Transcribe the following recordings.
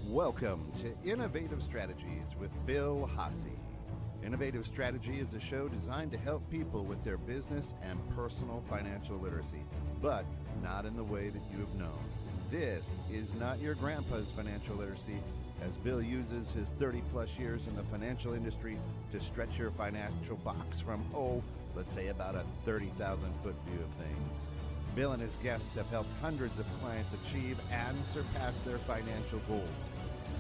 Welcome to Innovative Strategies with Bill Hasse. Innovative Strategy is a show designed to help people with their business and personal financial literacy, but not in the way that you have known. This is not your grandpa's financial literacy, as Bill uses his 30-plus years in the financial industry to stretch your financial box from, let's say about a 30,000-foot view of things. Bill and his guests have helped hundreds of clients achieve and surpass their financial goals.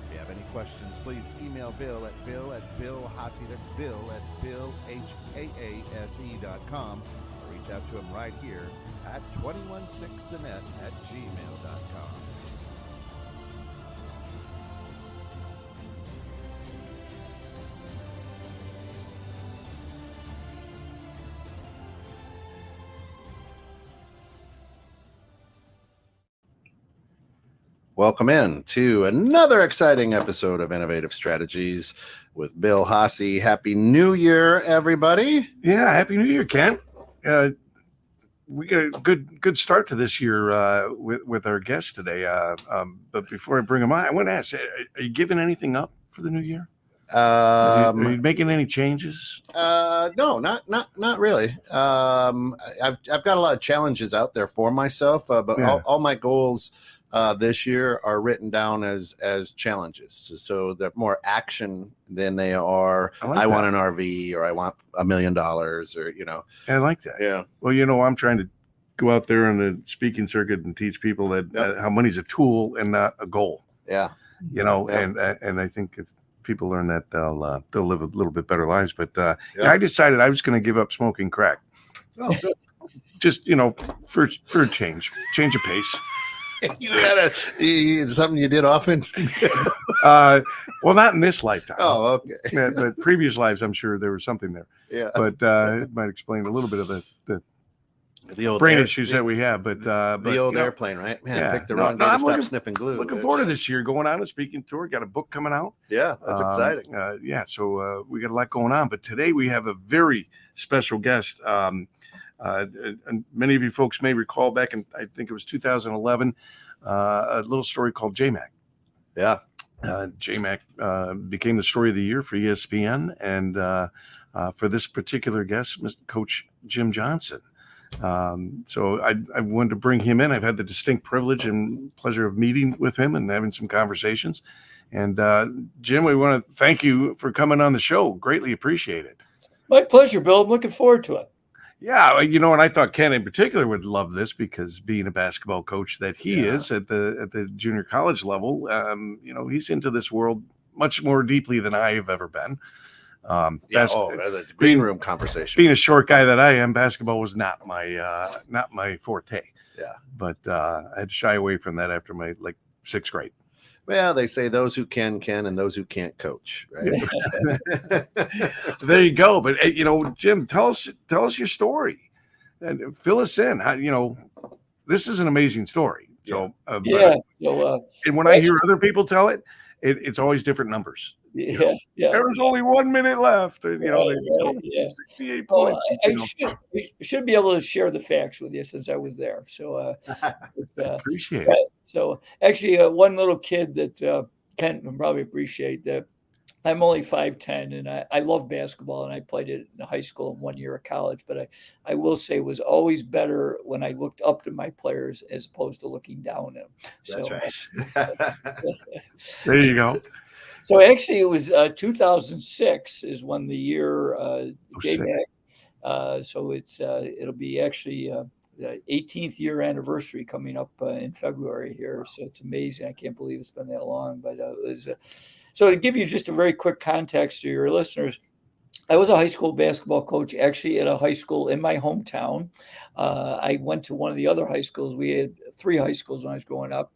If you have any questions, please email Bill at Billhasse, that's Bill at BillHaase.com, or reach out to him right here at 216thenet@gmail.com. Welcome in to another exciting episode of Innovative Strategies with Bill Hasse. Happy New Year, everybody. Yeah, Happy New Year, Kent. We got a good start to this year with our guest today. But before I bring him on, I want to ask, are you giving anything up for the new year? Are you making any changes? No, not really. I've got a lot of challenges out there for myself, but all my goals this year are written down as challenges. So they're more action than they are. I want an RV, or I want $1 million, or I like that. Yeah. Well, I'm trying to go out there on the speaking circuit and teach people that how money's a tool and not a goal. Yeah. And I think if people learn that, they'll live a little bit better lives. But I decided I was going to give up smoking crack. Oh, good. Just for a change of pace. Something you did often? Well, not in this lifetime. Oh, okay. But previous lives, I'm sure there was something there. Yeah. But it might explain a little bit of the old brain issues that we have. But the old airplane, right? Man, I picked the wrong day to stop sniffing glue. Looking forward to this year, going on a speaking tour. Got a book coming out. Yeah, that's exciting. So we got a lot going on. But today we have a very special guest. And many of you folks may recall back in, I think it was 2011, a little story called JMac. Yeah. JMac became the story of the year for ESPN. And for this particular guest, Coach Jim Johnson. So I wanted to bring him in. I've had the distinct privilege and pleasure of meeting with him and having some conversations. And Jim, we want to thank you for coming on the show. Greatly appreciate it. My pleasure, Bill. I'm looking forward to it. Yeah, and I thought Ken in particular would love this because being a basketball coach that he is at the junior college level, he's into this world much more deeply than I have ever been. The green room conversation. Being a short guy that I am, basketball was not my forte. Yeah, but I had to shy away from that after my sixth grade. Well, they say those who can, and those who can't coach, right? There you go. But Jim, tell us your story and fill us in. How this is an amazing story. So and when I hear other people tell it, it's always different numbers. There was only 1 minute left, and 68 points. I should be able to share the facts with you since I was there. So appreciate it. So actually, one little kid that Kent can probably appreciate that. I'm only 5'10", and I love basketball, and I played it in high school and 1 year of college. But I will say it was always better when I looked up to my players as opposed to looking down at them. That's right. There you go. So actually, it was 2006 is when the year JMac. So it'll be actually the 18th year anniversary coming up in February here. So it's amazing. I can't believe it's been that long. But it was so to give you just a very quick context to your listeners. I was a high school basketball coach actually at a high school in my hometown. I went to one of the other high schools. We had 3 high schools when I was growing up.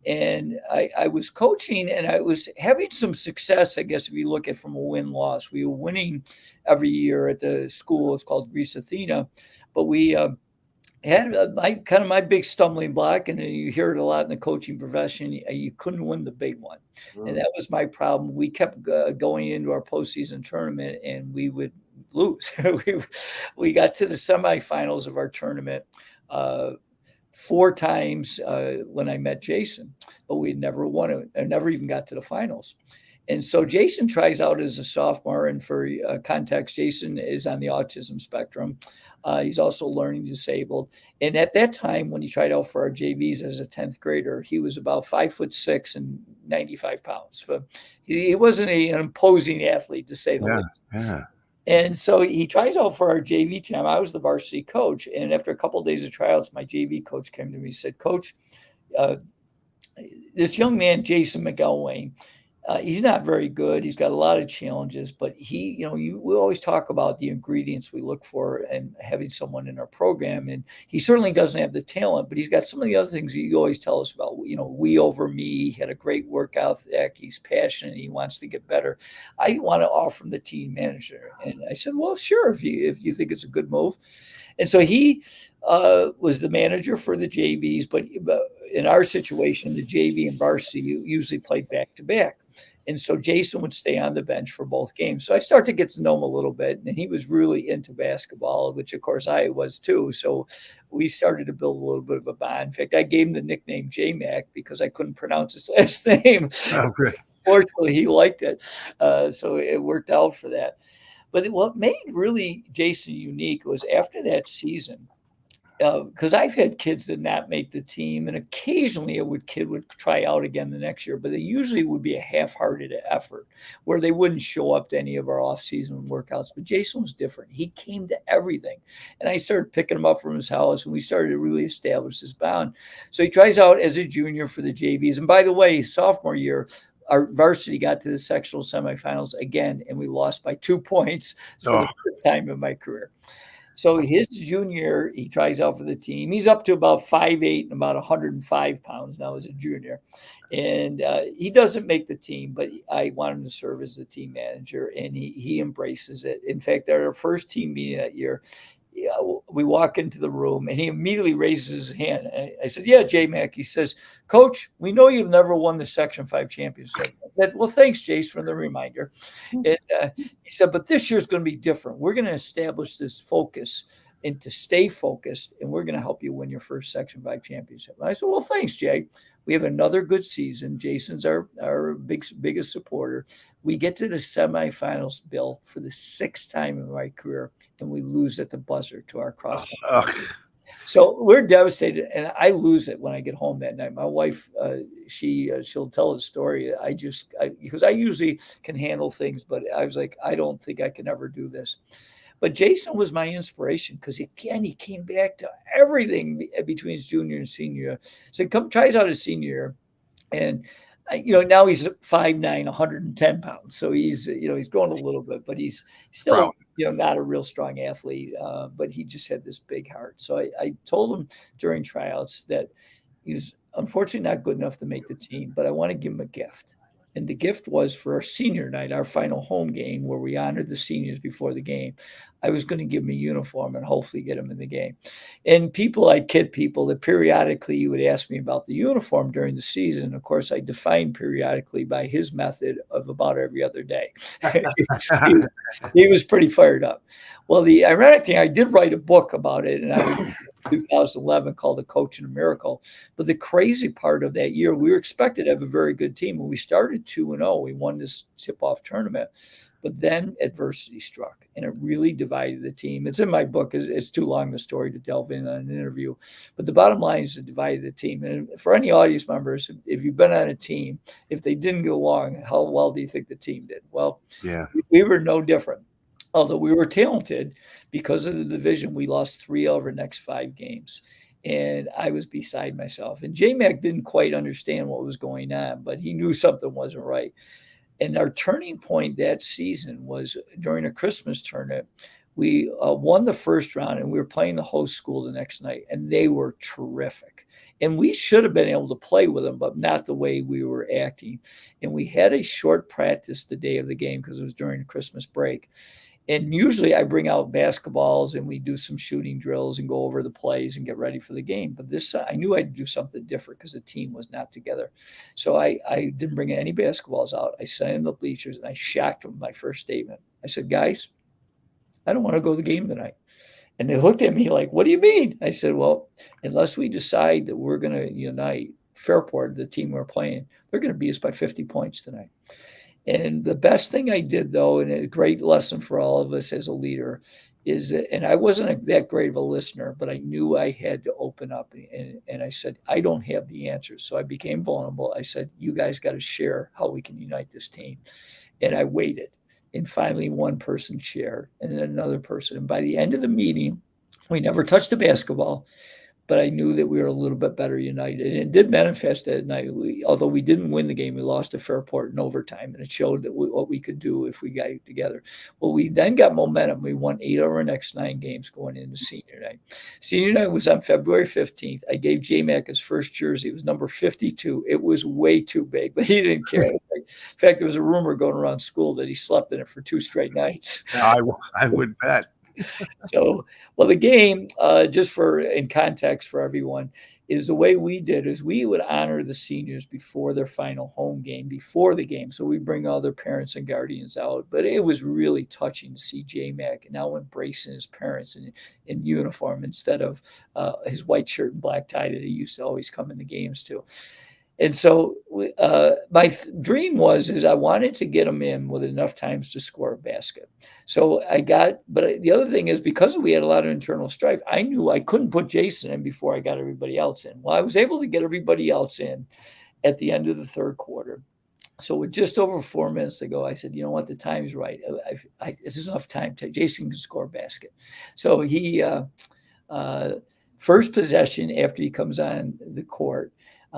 And I was coaching, and I was having some success, I guess, if you look at from a win-loss. We were winning every year at the school. It's called Greece Athena. But we had my big stumbling block, and you hear it a lot in the coaching profession. You couldn't win the big one. And that was my problem. We kept going into our postseason tournament, and we would lose. We got to the semifinals of our tournament. 4 times when I met Jason, but we never won it and never even got to the finals. And so Jason tries out as a sophomore, and for context, Jason is on the autism spectrum. He's also learning disabled. And at that time, when he tried out for our JVs as a 10th grader, he was about 5'6" and 95 pounds. So he wasn't an imposing athlete, to say the least. Yeah. And so he tries out for our JV team. I was the varsity coach. And after a couple of days of tryouts, my JV coach came to me and said, Coach, this young man, Jason McElwain, he's not very good. He's got a lot of challenges, but we always talk about the ingredients we look for and having someone in our program. And he certainly doesn't have the talent, but he's got some of the other things you always tell us about. We over me. He had a great work ethic. He's passionate. He wants to get better. I want to offer him the team manager. And I said, well, sure, if you think it's a good move. And so he was the manager for the JVs, but in our situation, the JV and varsity usually played back to back. And so Jason would stay on the bench for both games. So I started to get to know him a little bit, and he was really into basketball, which of course I was too. So we started to build a little bit of a bond. In fact, I gave him the nickname J-Mac because I couldn't pronounce his last name. Oh, great. Fortunately, he liked it. So it worked out for that. But what made really Jason unique was after that season, because I've had kids that not make the team, and occasionally kid would try out again the next year, but they usually would be a half-hearted effort where they wouldn't show up to any of our off-season workouts. But Jason was different. He came to everything. And I started picking him up from his house, and we started to really establish this bond. So he tries out as a junior for the JVs. And by the way, sophomore year, our varsity got to the sectional semifinals again, and we lost by 2 points for the first time in my career. So his junior, he tries out for the team. He's up to about 5'8" and about 105 pounds now as a junior. And he doesn't make the team, but I want him to serve as the team manager, and he embraces it. In fact, at our first team meeting that year, we walk into the room, and he immediately raises his hand. I said, yeah, J-Mac. He says, Coach, we know you've never won the Section 5 championship. Well, thanks, Jace, for the reminder. And he said, but this year's going to be different. We're going to establish this focus and to stay focused, and we're going to help you win your first Section 5 championship. And I said, well, thanks, Jay. We have another good season. Jason's our biggest supporter. We get to the semifinals, Bill, for the 6th time in my career, and we lose at the buzzer to our cross country. So we're devastated, and I lose it when I get home that night. My wife, she'll tell the story. Because I usually can handle things, but I was like, I don't think I can ever do this. But Jason was my inspiration because, again, he came back to everything between his junior and senior year. So he tries out his senior year, and now he's 5'9", 110 pounds. So he's grown a little bit, but he's still not a real strong athlete. But he just had this big heart. So I told him during tryouts that he's unfortunately not good enough to make the team, but I want to give him a gift. And the gift was for our senior night, our final home game, where we honored the seniors before the game. I was going to give him a uniform and hopefully get him in the game. And I kid people that periodically he would ask me about the uniform during the season. Of course, I defined periodically by his method of about every other day. He was pretty fired up. Well, the ironic thing, I did write a book about it, and I 2011 called A Coach and a Miracle. But the crazy part of that year, we were expected to have a very good team. When we started 2-0, we won this tip-off tournament. But then adversity struck, and it really divided the team. It's in my book. It's too long the story to delve in on an interview. But the bottom line is it divided the team. And for any audience members, if you've been on a team, if they didn't get along, how well do you think the team did? Well, we were no different. Although we were talented, because of the division, we lost 3 of our next 5 games. And I was beside myself. And J-Mac didn't quite understand what was going on, but he knew something wasn't right. And our turning point that season was during a Christmas tournament. We won the first round, and we were playing the host school the next night, and they were terrific. And we should have been able to play with them, but not the way we were acting. And we had a short practice the day of the game because it was during the Christmas break. And usually I bring out basketballs and we do some shooting drills and go over the plays and get ready for the game. But this, I knew I'd do something different because the team was not together. So I didn't bring any basketballs out. I sat in the bleachers and I shocked them with my first statement. I said, guys, I don't want to go to the game tonight. And they looked at me like, what do you mean? I said, well, unless we decide that we're going to unite, Fairport, the team we're playing, they're going to beat us by 50 points tonight. And the best thing I did, though, and a great lesson for all of us as a leader, is that, and I wasn't that great of a listener, but I knew I had to open up. And I said, I don't have the answers. So I became vulnerable. I said, you guys got to share how we can unite this team. And I waited. And finally, one person shared, and then another person. And by the end of the meeting, we never touched the basketball, but I knew that we were a little bit better united. And it did manifest that night. Although we didn't win the game, we lost to Fairport in overtime, and it showed that what we could do if we got together. Well, we then got momentum. We won 8 of our next 9 games going into senior night. Senior night was on February 15th. I gave J-Mac his first jersey. It was number 52. It was way too big, but he didn't care. In fact, there was a rumor going around school that he slept in it for 2 straight nights. I would bet. So, well, the game, just for in context for everyone, is the way we did is we would honor the seniors before their final home game, before the game. So we bring all their parents and guardians out. But it was really touching to see J-Mac now embracing his parents in uniform instead of his white shirt and black tie that he used to always come in the games to. And so my dream is I wanted to get him in with enough times to score a basket. So but the other thing is because we had a lot of internal strife, I knew I couldn't put Jason in before I got everybody else in. Well, I was able to get everybody else in at the end of the third quarter. So with just over 4 minutes to go, I said, you know what, the time's right. This is enough time. Jason can score a basket. So he, first possession after he comes on the court,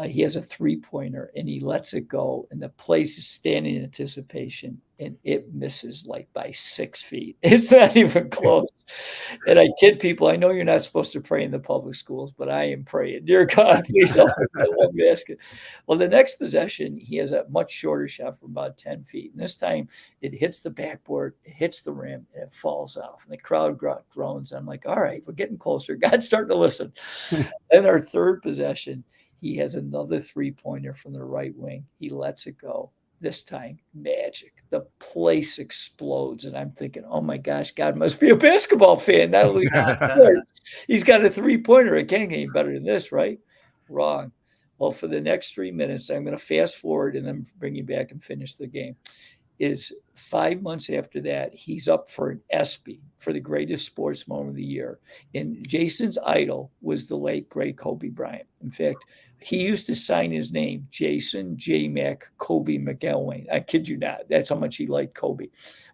he has a 3-pointer and he lets it go, and the place is standing in anticipation, and it misses like by 6 feet. It's not even close. And I kid people, I know you're not supposed to pray in the public schools, but I am praying, dear God, please help me with that one basket. Well, the next possession, he has a much shorter shot from about 10 feet. And this time it hits the backboard, it hits the rim, and it falls off. And the crowd groans. I'm like, all right, we're getting closer. God's starting to listen. Then our third possession, he has another 3-pointer from the right wing. He lets it go. This time, magic. The place explodes. And I'm thinking, oh my gosh, God must be a basketball fan. Not only he's got a 3-pointer. It can't get any better than this, right? Wrong. Well, for the next 3 minutes, I'm going to fast forward and then bring you back and finish the game. Is 5 months after that, he's up for an ESPY for the greatest sports moment of the year. And Jason's idol was the late, great Kobe Bryant. In fact, he used to sign his name, Jason J-Mac Kobe McElwain. I kid you not. That's how much he liked Kobe.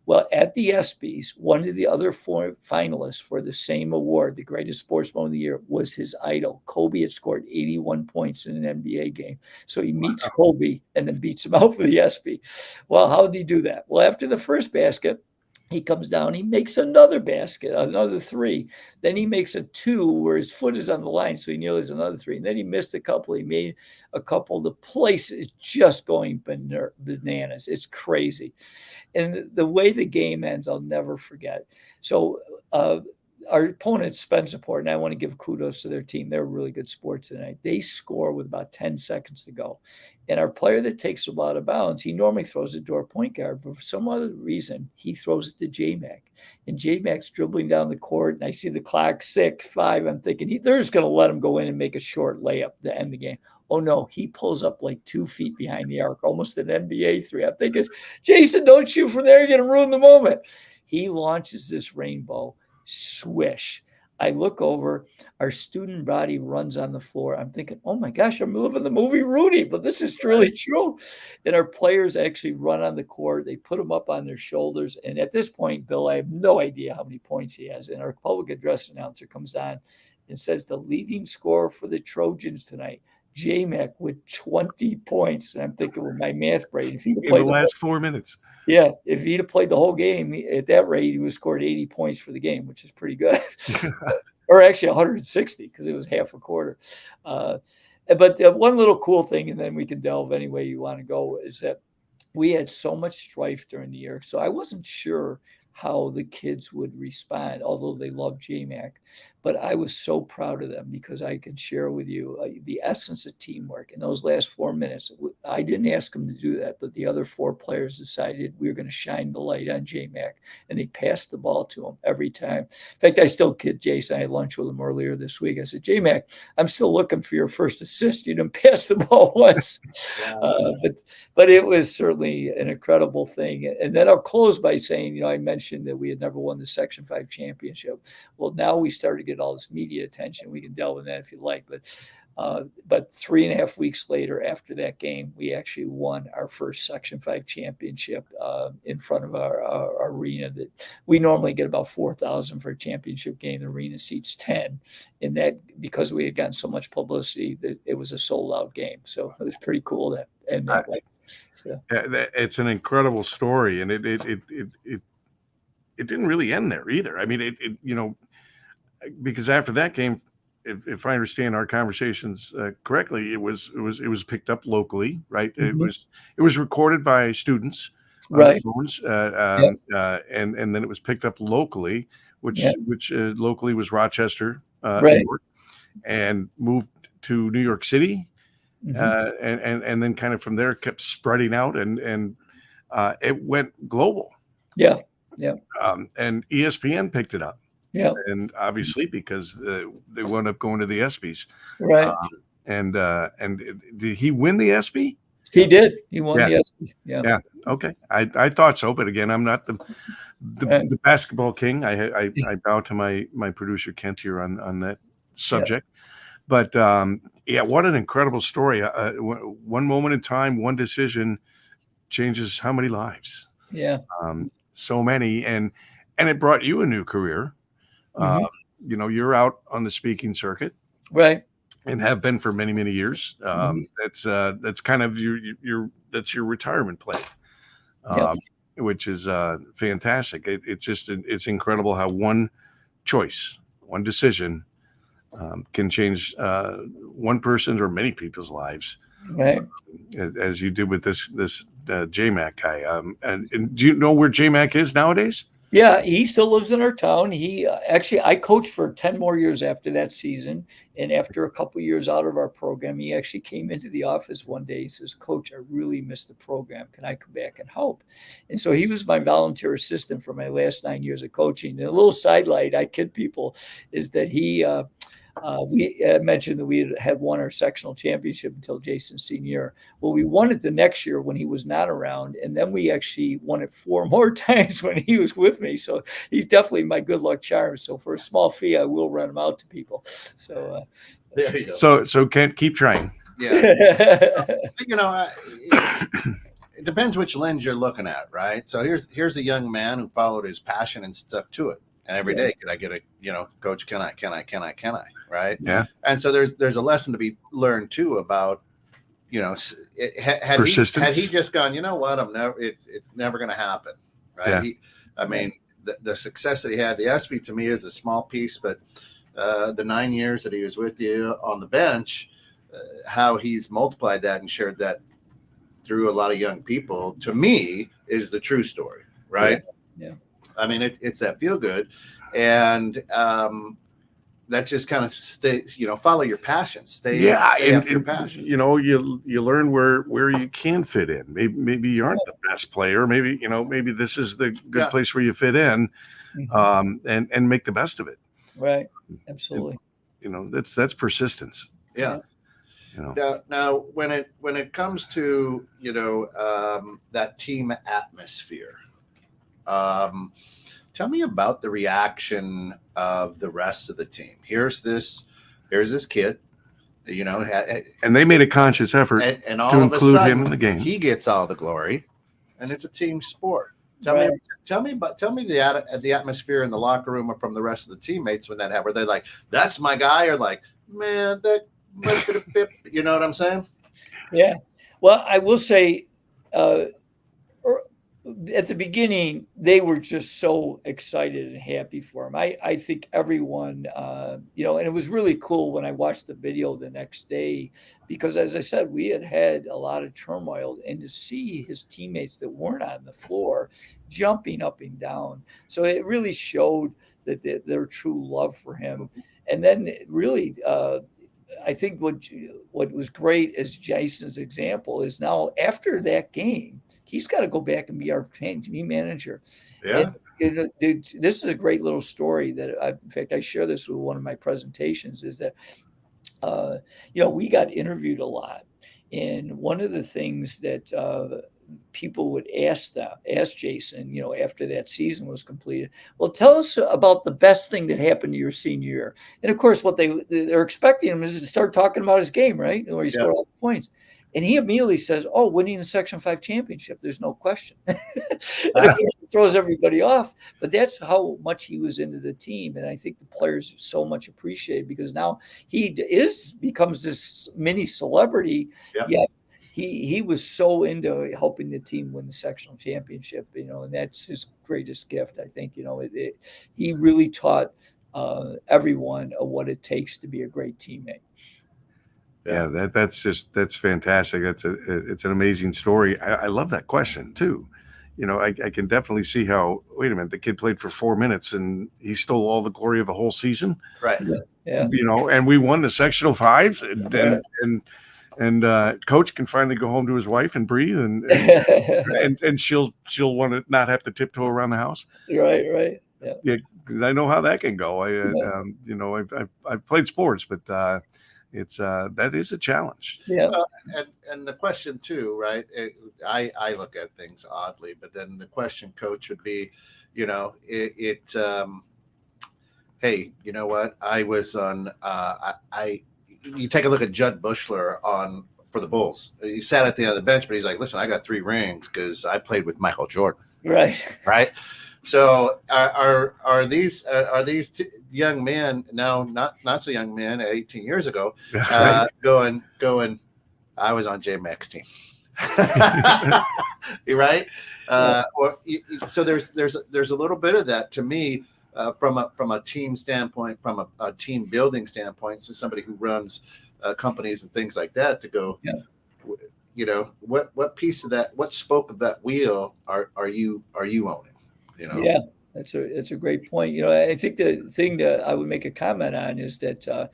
Well, at the ESPYs, one of the other 4 finalists for the same award, the greatest sports moment of the year, was his idol. Kobe had scored 81 points in an NBA game. So he meets Kobe and then beats him out for the ESPY. Well, how did he do that? Well, after the first basket, he comes down, he makes another basket, another 3. Then he makes a 2 where his foot is on the line, so he nearly has another 3. And then he missed a couple. He made a couple. The place is just going bananas. It's crazy. And the way the game ends, I'll never forget. So our opponents, Spencerport, and I want to give kudos to their team. They're really good sports tonight. They score with about 10 seconds to go. And our player that takes the ball out of bounds, he normally throws it to our point guard, but for some other reason, he throws it to J-Mac. And J-Mac's dribbling down the court, and I see the clock 6, 5. I'm thinking they're just going to let him go in and make a short layup to end the game. Oh, no, he pulls up like 2 feet behind the arc, almost an NBA 3. I'm thinking, Jason, don't shoot from there. You're going to ruin the moment. He launches this rainbow. Swish. I look over, our student body runs on the floor. I'm thinking, oh my gosh, I'm living the movie Rudy, but this is really true. And our players actually run on the court. They put them up on their shoulders. And at this point, Bill, I have no idea how many points he has. And our public address announcer comes on and says the leading scorer for the Trojans tonight, J-Mac, with 20 points. And I'm thinking with my math brain, if he in the last 4 minutes. Yeah, if he'd have played the whole game at that rate, he would have scored 80 points for the game, which is pretty good. Or actually 160 because it was half a quarter. But one little cool thing, and then we can delve any way you want to go, is that we had so much strife during the year. So I wasn't sure how the kids would respond, although they loved J-Mac. but I was so proud of them because I can share with you the essence of teamwork in those last 4 minutes. I didn't ask them to do that, but the other 4 players decided we were going to shine the light on J-Mac, and they passed the ball to him every time. In fact, I still kid Jason. I had lunch with him earlier this week. I said, J-Mac, I'm still looking for your first assist. You didn't pass the ball once. But it was certainly an incredible thing. And then I'll close by saying, I mentioned that we had never won the Section 5 championship. Well, now we started to get all this media attention. We can delve in that if you like. But 3.5 weeks later, after that game, we actually won our first Section 5 championship in front of our arena. That we normally get about 4,000 for a championship game. The arena seats 10, and that because we had gotten so much publicity that it was a sold-out game. So it was pretty cool that end that way. So. It's an incredible story, and it didn't really end there either. I mean, because after that game, if I understand our conversations correctly, it was picked up locally, right? Mm-hmm. It was recorded by students, right? Phones, and then it was picked up locally, which locally was Rochester, right? New York, and moved to New York City. Mm-hmm. And then kind of from there kept spreading out and it went global. Yeah. And ESPN picked it up. Yeah. And obviously because they wound up going to the ESPYs. Right. And did he win the ESPY? He did. He won the ESPY. Yeah. Okay. I thought so, but again, I'm not the basketball king. I bow to my producer Kent here on that subject. But what an incredible story. One moment in time, one decision changes how many lives? Yeah. So many. And it brought you a new career. Mm-hmm. You're out on the speaking circuit. Right. And have been for many, many years. That's kind of that's your retirement plan, which is fantastic. It's incredible how one choice, one decision can change one person's or many people's lives, right? As you did with this J-Mac guy. And do you know where J-Mac is nowadays? Yeah, he still lives in our town. He actually, I coached for 10 more years after that season. And after a couple of years out of our program, he actually came into the office one day. He says, Coach, I really missed the program. Can I come back and help? And so he was my volunteer assistant for my last 9 years of coaching. And a little sidelight I kid people is that he, we mentioned that we had won our sectional championship until Jason's senior year. Well, we won it the next year when he was not around. And then we actually won it 4 more times when he was with me. So he's definitely my good luck charm. So for a small fee, I will rent him out to people. So there you go. So Kent, keep trying. Yeah. It depends which lens you're looking at, right? So here's a young man who followed his passion and stuck to it. And every day, could I get coach, can I, right? Yeah. And so there's a lesson to be learned too about, had he just gone, you know what, it's never going to happen, right? Yeah. The success that he had, the ESPY to me is a small piece, but the 9 years that he was with you on the bench, how he's multiplied that and shared that through a lot of young people, to me, is the true story, right? Yeah. I mean, it's that feel good, and that's just kind of follow your passion. Stay after your passion. You learn where you can fit in. Maybe you aren't the best player. Maybe this is the good place where you fit in, and make the best of it. Right. Absolutely. That's persistence. Yeah. Now when it comes to that team atmosphere. Tell me about the reaction of the rest of the team. Here's this kid, and they made a conscious effort and all to of include a sudden, him in the game. He gets all the glory, and it's a team sport. Tell me the atmosphere in the locker room from the rest of the teammates when that happened. Were they like, "That's my guy," or like, "Man, that might have been a bit," you know what I'm saying? Yeah. Well, I will say. At the beginning, they were just so excited and happy for him. I think everyone, and it was really cool when I watched the video the next day, because as I said, we had a lot of turmoil, and to see his teammates that weren't on the floor jumping up and down. So it really showed that their true love for him. And then really, I think what was great as Jason's example is now after that game, he's got to go back and be our team manager. Yeah. And this is a great little story that in fact, I share this with one of my presentations is that, we got interviewed a lot. And one of the things that people would ask Jason, after that season was completed, well, tell us about the best thing that happened to your senior year. And of course, what they're expecting him is to start talking about his game, right? Where he scored all the points. And he immediately says, "Oh, winning the Section 5 championship. There's no question." And of course, it throws everybody off. But that's how much he was into the team. And I think the players so much appreciate because now he becomes this mini celebrity. Yep. Yet he was so into helping the team win the sectional championship, and that's his greatest gift. I think, he really taught everyone what it takes to be a great teammate. Yeah, that's fantastic. It's an amazing story. I love that question too. I can definitely see how. Wait a minute, the kid played for 4 minutes and he stole all the glory of a whole season. Right. Yeah. And we won the sectional fives, and coach can finally go home to his wife and breathe, and she'll want to not have to tiptoe around the house. Right. Yeah, because I know how that can go. I've played sports, but it's that is a challenge. Yeah. And the question too, right? I look at things oddly, but then the question, coach, would be, hey, you know what? I was on. You take a look at Judd Bushler for the Bulls. He sat at the end of the bench, but he's like, "Listen, I got 3 rings because I played with Michael Jordan." Right. So are these young men now, not so young men 18 years ago, going? I was on J Mac's team, right? So there's a little bit of that to me. From a team standpoint, from a team building standpoint, so somebody who runs companies and things like that, to go, what piece of that, what spoke of that wheel are you owning? Yeah, that's a great point. I think the thing that I would make a comment on is that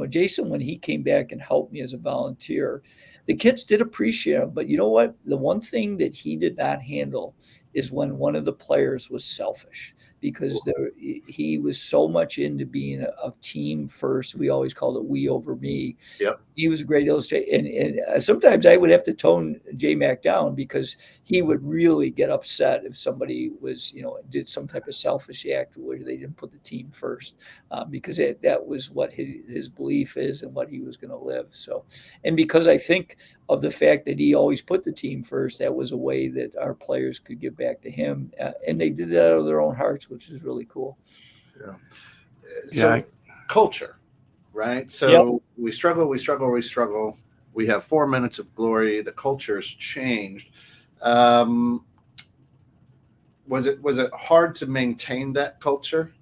Jason, when he came back and helped me as a volunteer, the kids did appreciate him. But you know what? The one thing that he did not handle is when one of the players was selfish. Because he was so much into being a team first. We always called it we over me. Yep. He was a great illustrator. And sometimes I would have to tone J Mac down because he would really get upset if somebody was, did some type of selfish act where they didn't put the team first, because that was what his belief is and what he was going to live. So, and because I think of the fact that he always put the team first, that was a way that our players could give back to him. And they did that out of their own hearts, which is really cool. Yeah. So culture, right? So we struggle. We have 4 minutes of glory. The culture's changed. Was it hard to maintain that culture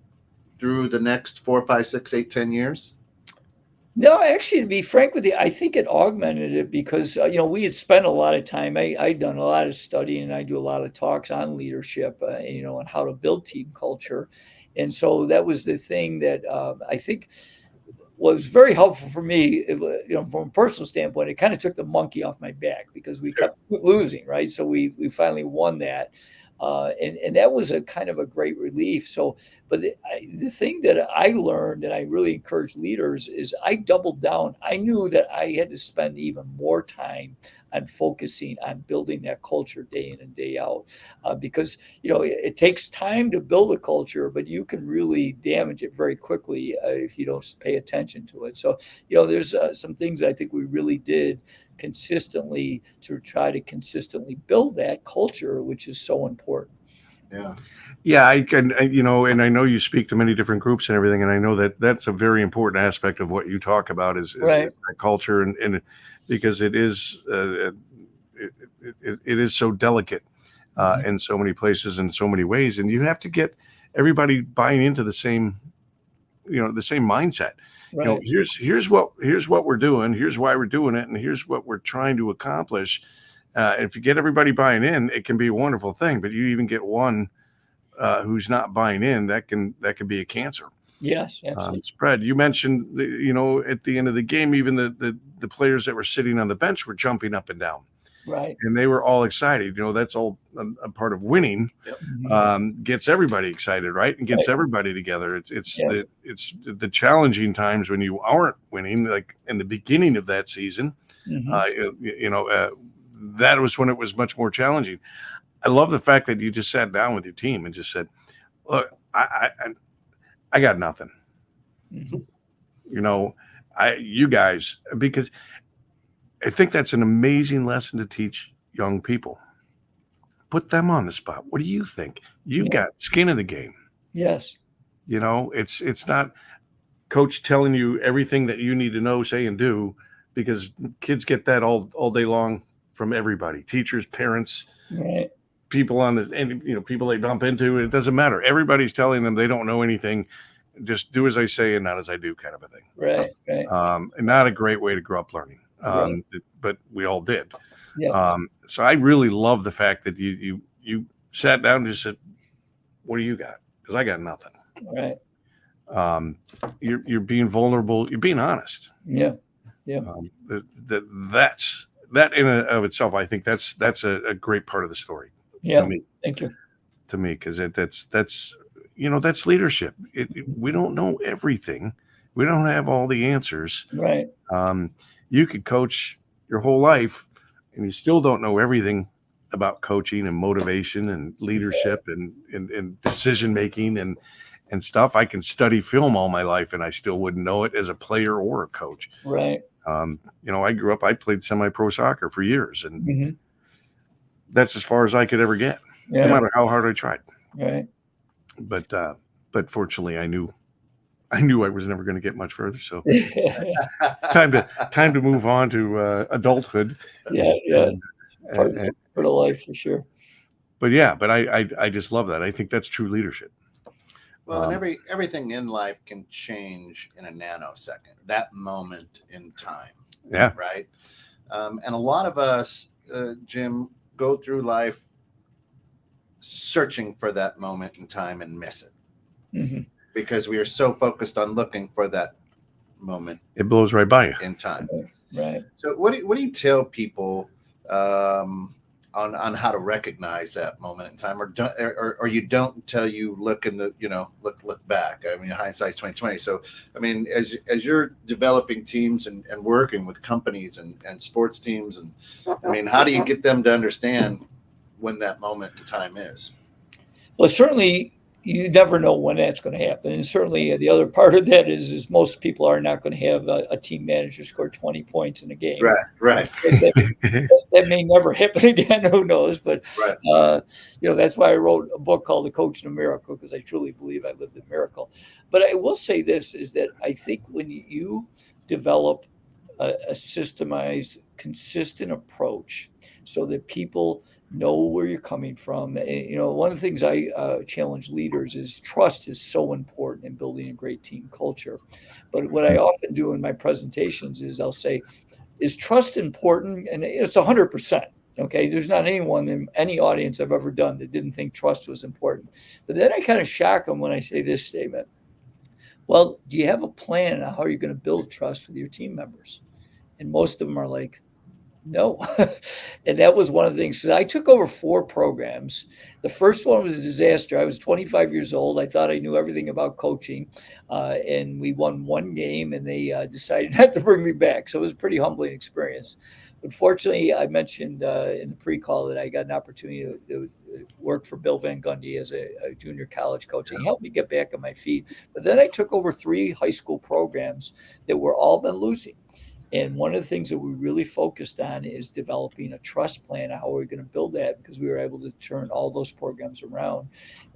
through the next 4, 5, 6, 8, 10 years? No, actually, to be frank with you, I think it augmented it because, we had spent a lot of time. I'd done a lot of studying and I do a lot of talks on leadership, and how to build team culture. And so that was the thing that I think was very helpful for me, from a personal standpoint. It kind of took the monkey off my back because we kept losing, right? So we finally won that. And that was a kind of a great relief. So, but the thing that I learned, and I really encourage leaders, is I doubled down. I knew that I had to spend even more time on focusing on building that culture day in and day out, because it takes time to build a culture, but you can really damage it very quickly if you don't pay attention to it. So there's some things I think we really did consistently to try to consistently build that culture, which is so important. Yeah, I can, and I know you speak to many different groups and everything, and I know that that's a very important aspect of what you talk about is that culture, and because it is it is so delicate in so many places, in so many ways, and you have to get everybody buying into the same mindset. Right. Here's what we're doing, here's why we're doing it, and here's what we're trying to accomplish. If you get everybody buying in, it can be a wonderful thing. But you even get one who's not buying in, that can be a cancer. Yes, absolutely. spread. You mentioned, at the end of the game, even the players that were sitting on the bench were jumping up and down, Right. and they were all excited. That's all a part of winning. Gets everybody excited, right? And gets everybody together. It's the challenging times when you aren't winning, like in the beginning of that season. That was when it was much more challenging. I love the fact that you just sat down with your team and just said, "Look, I got nothing." You guys, because I think that's an amazing lesson to teach young people. Put them on the spot. What do you think? You got skin in the game. Yes. It's not coach telling you everything that you need to know, say, and do, because kids get that all day long from everybody, teachers, parents, people people they bump into. It doesn't matter. Everybody's telling them they don't know anything. Just do as I say and not as I do, kind of a thing. Right. And not a great way to grow up learning. But we all did. Yeah. So I really love the fact that you sat down and just said, "What do you got?" Because I got nothing. Right. You're being vulnerable. You're being honest. Yeah. That's that in and of itself. I think that's a great part of the story. Yeah. To me. Thank you. To me, because that's leadership. We don't know everything. We don't have all the answers. Right. You could coach your whole life and you still don't know everything about coaching and motivation and leadership and decision making and stuff. I can study film all my life and I still wouldn't know it as a player or a coach. Right. I played semi-pro soccer for years, and that's as far as I could ever get, no matter how hard I tried. Right. But fortunately, I knew I was never going to get much further. So time to move on to adulthood. Part of life for sure. But I just love that. I think that's true leadership. Well, and everything in life can change in a nanosecond, that moment in time. Yeah. Right. And a lot of us, Jim, go through life searching for that moment in time and miss it because we are so focused on looking for that moment. It blows right by you in time. Right. So what do you tell people on how to recognize that moment in time, or you don't until you look in the look back? I mean, hindsight's 2020. So I mean, as you're developing teams and working with companies and sports teams, and I mean, how do you get them to understand when that moment in time is? Well, certainly you never know when that's going to happen. And certainly the other part of that is most people are not going to have a team manager score 20 points in a game. Right. That may never happen again. Who knows? But, that's why I wrote a book called The Coach in a Miracle, because I truly believe I lived a miracle. But I will say this, is that I think when you develop a systemized, consistent approach so that people know where you're coming from. One of the things I challenge leaders is trust is so important in building a great team culture. But what I often do in my presentations is I'll say, is trust important? And it's 100%. Okay. There's not anyone in any audience I've ever done that didn't think trust was important. But then I kind of shock them when I say this statement. Well, do you have a plan on how you're going to build trust with your team members? And most of them are like, no. And that was one of the things, because I took over 4 programs. The first one was a disaster. I was 25 years old. I thought I knew everything about coaching. And we won 1 game and they decided not to bring me back. So it was a pretty humbling experience. But fortunately, I mentioned in the pre-call that I got an opportunity to work for Bill Van Gundy as a junior college coach. And he helped me get back on my feet. But then I took over 3 high school programs that were all been losing. And one of the things that we really focused on is developing a trust plan on how we're going to build that, because we were able to turn all those programs around.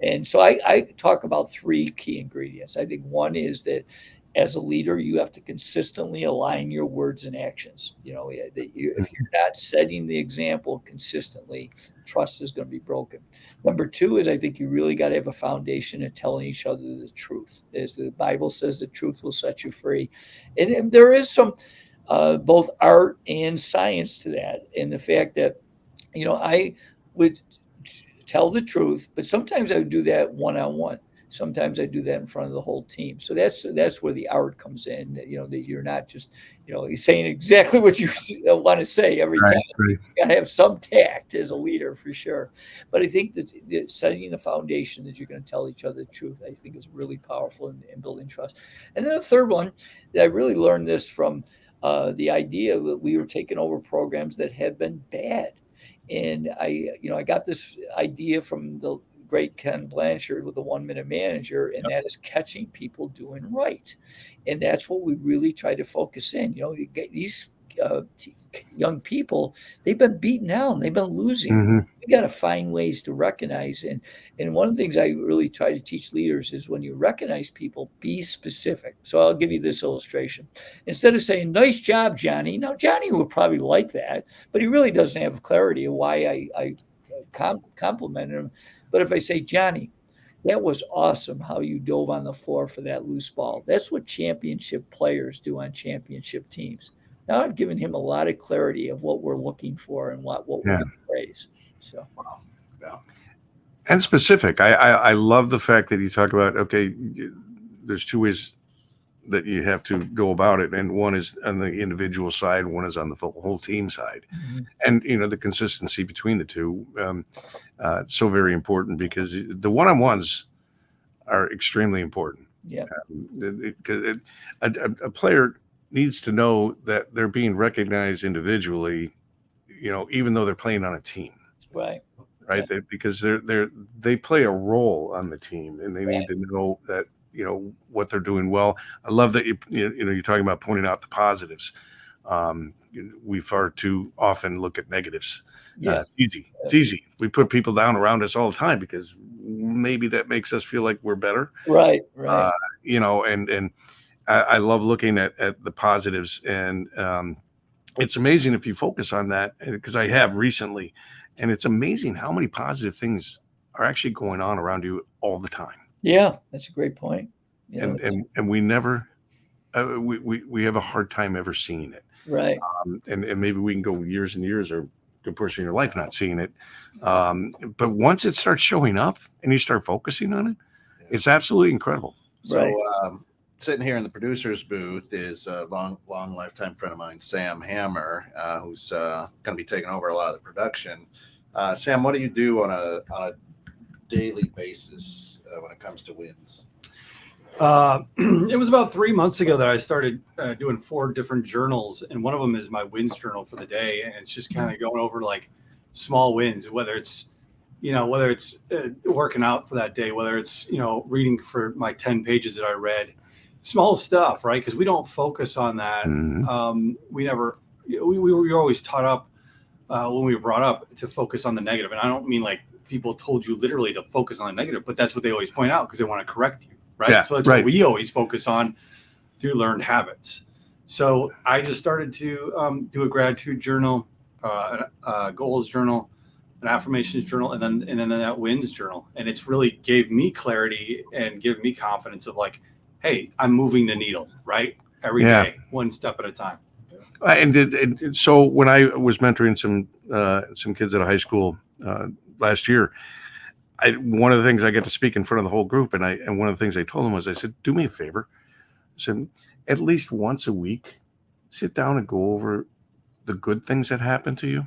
And so I talk about 3 key ingredients. I think one is that as a leader, you have to consistently align your words and actions. If you're not setting the example consistently, trust is going to be broken. Number 2 is I think you really got to have a foundation of telling each other the truth. As the Bible says, the truth will set you free. And there is some both art and science to that. And the fact that, I would tell the truth, but sometimes I would do that one-on-one. Sometimes I do that in front of the whole team. So that's where the art comes in. That you're not just saying exactly what you want to say every time. Right. You got to have some tact as a leader for sure. But I think that setting the foundation that you're going to tell each other the truth, I think is really powerful in building trust. And then the third one that I really learned this from the idea that we were taking over programs that had been bad. And I got this idea from the great Ken Blanchard with the 1 Minute Manager, and that is catching people doing right. And that's what we really try to focus in. These young people, they've been beaten down, they've been losing. Mm-hmm. We got to find ways to recognize. And one of the things I really try to teach leaders is when you recognize people, be specific. So I'll give you this illustration. Instead of saying, "Nice job, Johnny." Now, Johnny would probably like that, but he really doesn't have clarity of why I complimented him. But if I say, "Johnny, that was awesome how you dove on the floor for that loose ball." That's what championship players do on championship teams. Now I've given him a lot of clarity of what we're looking for and what we're going to praise. So, Yeah. And specific. I love the fact that you talk about, okay, there's two ways that you have to go about it. And one is on the individual side, one is on the whole team side. Mm-hmm. And, the consistency between the two, so very important, because the one-on-ones are extremely important. Yeah. Because a player needs to know that they're being recognized individually, even though they're playing on a team. Right. Yeah. Because they play a role on the team, and they need to know that, what they're doing well. I love that you're talking about pointing out the positives. We far too often look at negatives. Yeah. It's easy. We put people down around us all the time because maybe that makes us feel like we're better. Right. And I love looking at the positives, and it's amazing if you focus on that, because I have recently, and it's amazing how many positive things are actually going on around you all the time. Yeah, that's a great point. And we never, we have a hard time ever seeing it. Right. And maybe we can go years and years or a good portion of your life not seeing it. But once it starts showing up and you start focusing on it, it's absolutely incredible. So, sitting here in the producer's booth is a long lifetime friend of mine, Sam Hammer, who's going to be taking over a lot of the production. Sam, what do you do on a daily basis when it comes to wins? It was about 3 months ago that I started doing 4 different journals, and one of them is my wins journal for the day, and it's just kind of going over like small wins, whether it's working out for that day, whether it's reading for my 10 pages that I read. Small stuff, right? Because we don't focus on that. Mm-hmm. We were always taught up when we were brought up to focus on the negative. And I don't mean like people told you literally to focus on the negative, but that's what they always point out because they want to correct you, right? Yeah, so that's what we always focus on through learned habits. So I just started to do a gratitude journal, a goals journal, an affirmations journal, and then that wins journal. And it's really gave me clarity and give me confidence of like, hey, I'm moving the needle, right? Every day, one step at a time. And so when I was mentoring some kids at a high school last year, one of the things I get to speak in front of the whole group, and one of the things I told them was, I said, do me a favor. I said, at least once a week, sit down and go over the good things that happened to you,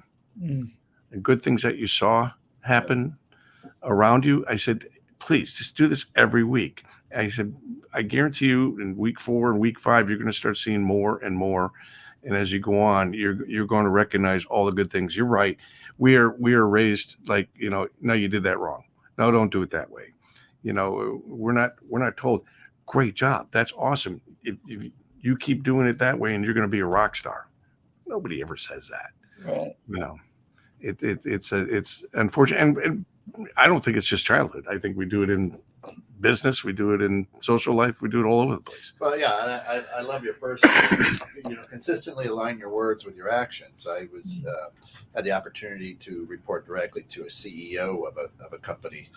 the good things that you saw happen around you. I said, please just do this every week. I said, I guarantee you in week 4 and week 5, you're going to start seeing more and more. And as you go on, you're going to recognize all the good things. You're right. We are raised like, no, you did that wrong. No, don't do it that way. We're not told, great job. That's awesome. If you keep doing it that way and you're going to be a rock star. Nobody ever says that. Right. It's unfortunate. And I don't think it's just childhood. I think we do it in business, we do it in social life, we do it all over the place. Well, yeah, I love your first, consistently align your words with your actions. I was had the opportunity to report directly to a CEO of a company,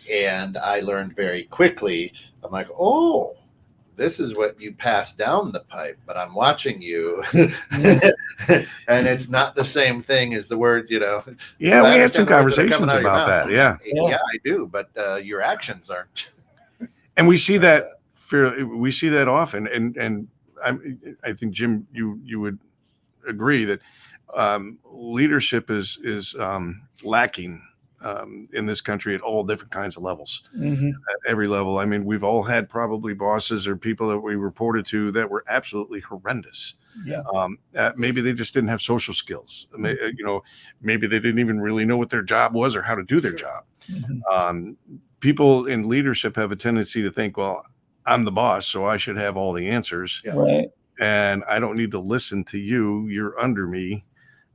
and I learned very quickly. I'm like, oh, this is what you pass down the pipe, but I'm watching you. And it's not the same thing as the words, Yeah, I we had some understand the words that are conversations coming out of your about mouth. that. Yeah. Yeah, I do, but your actions aren't. And we see that we see that often. And I think, Jim, you would agree that leadership is lacking in this country at all different kinds of levels, at every level. I mean, we've all had probably bosses or people that we reported to that were absolutely horrendous. Yeah. Maybe they just didn't have social skills. Maybe they didn't even really know what their job was or how to do their job. People in leadership have a tendency to think, well, I'm the boss, so I should have all the answers. Yeah. Right. And I don't need to listen to you. You're under me.